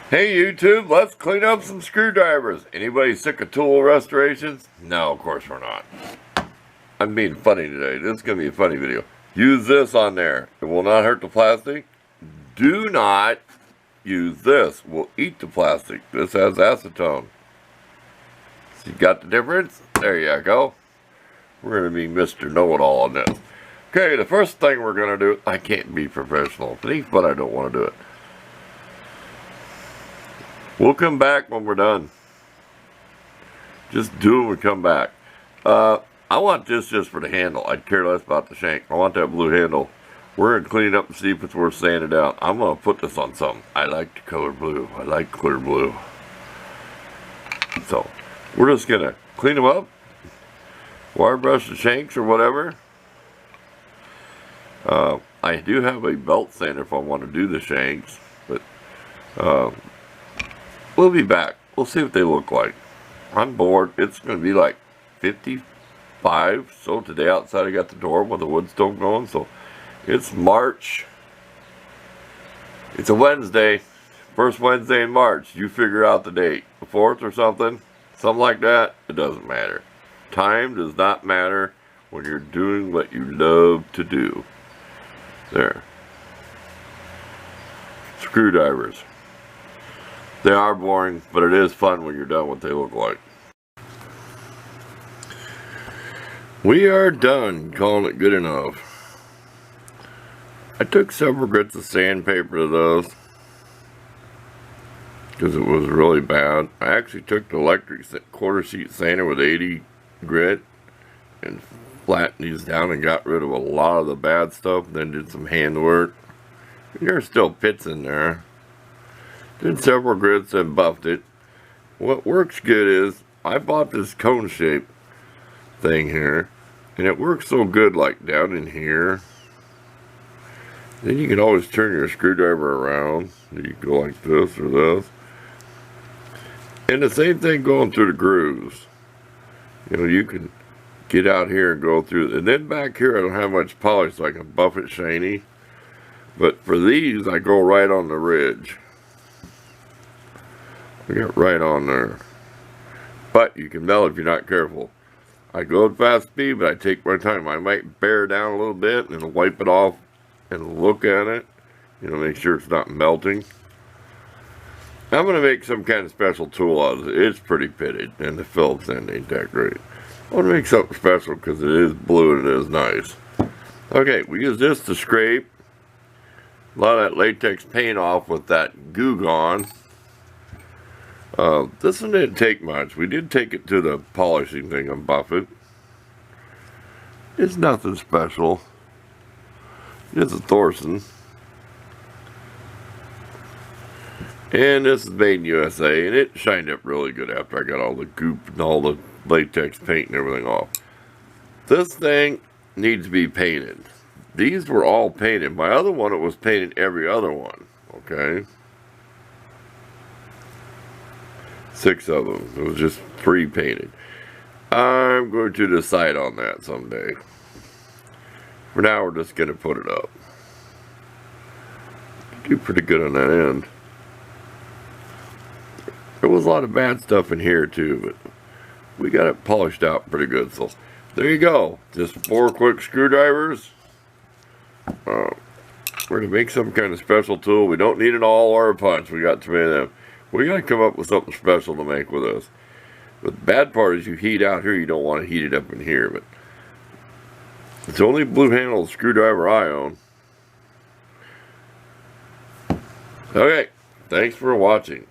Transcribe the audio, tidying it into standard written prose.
Hey YouTube, let's clean up some screwdrivers. Anybody sick of tool restorations? No, of course we're not. I'm being funny today. This is going to be a funny video. Use this on there. It will not hurt the plastic. Do not use this. We'll eat the plastic. This has acetone. So you got the difference? There you go. We're going to be Mr. Know-It-All on this. Okay, the first thing we're going to do, I can't be professional, but I don't want to do it. We'll come back when we're done. Just do it and come back. I want this just for the handle. I'd care less about the shank. I want that blue handle. We're going to clean it up and see if it's worth sanding out. I'm going to put this on something. I like the color blue. I like clear blue. So, we're just going to clean them up. Wire brush the shanks or whatever. I do have a belt sander if I want to do the shanks. But, we'll be back. We'll see what they look like. I'm bored. It's going to be like 55. So today outside I got the door with the wood stove going. So it's March. It's a Wednesday. First Wednesday in March. You figure out the date. The 4th or something. Something like that. It doesn't matter. Time does not matter when you're doing what you love to do. There. Screwdrivers. They are boring, but it is fun when you're done what they look like. We are done calling it good enough. I took several grits of sandpaper to those because it was really bad. I actually took the electric quarter sheet sander with 80 grit and flattened these down and got rid of a lot of the bad stuff, then did some hand work. There's still pits in there. Did several grits and buffed it. What works good is, I bought this cone shape thing here, and it works so good like down in here. Then you can always turn your screwdriver around. You go like this or this. And the same thing going through the grooves. You know, you can get out here and go through. And then back here I don't have much polish so I can buff it shiny. But for these I go right on the ridge. I got right on there. But you can melt if you're not careful. I go at fast speed, but I take my time. I might bear down a little bit and wipe it off and look at it. You know, make sure it's not melting. I'm going to make some kind of special tool out of it. It's pretty pitted, and the Phillips end ain't that great. I want to make something special because it is blue and it is nice. Okay, we use this to scrape a lot of that latex paint off with that Goo Gone. This one didn't take much. We did take it to the polishing thing and buff it. It's nothing special. It's a Thorson. And this is made in USA, and it shined up really good after I got all the goop and all the latex paint and everything off. This thing needs to be painted. These were all painted. My other one, it was painted every other one. Okay. 6 of them. It was just 3 painted. I'm going to decide on that someday. For now, we're just going to put it up. Do pretty good on that end. There was a lot of bad stuff in here too, but we got it polished out pretty good. So there you go. Just 4 quick screwdrivers. We're going to make some kind of special tool. We don't need an all or a punch. We got too many of them. We got to come up with something special to make with this. The bad part is you heat out here, you don't want to heat it up in here, but it's the only blue handle screwdriver I own. Okay, thanks for watching.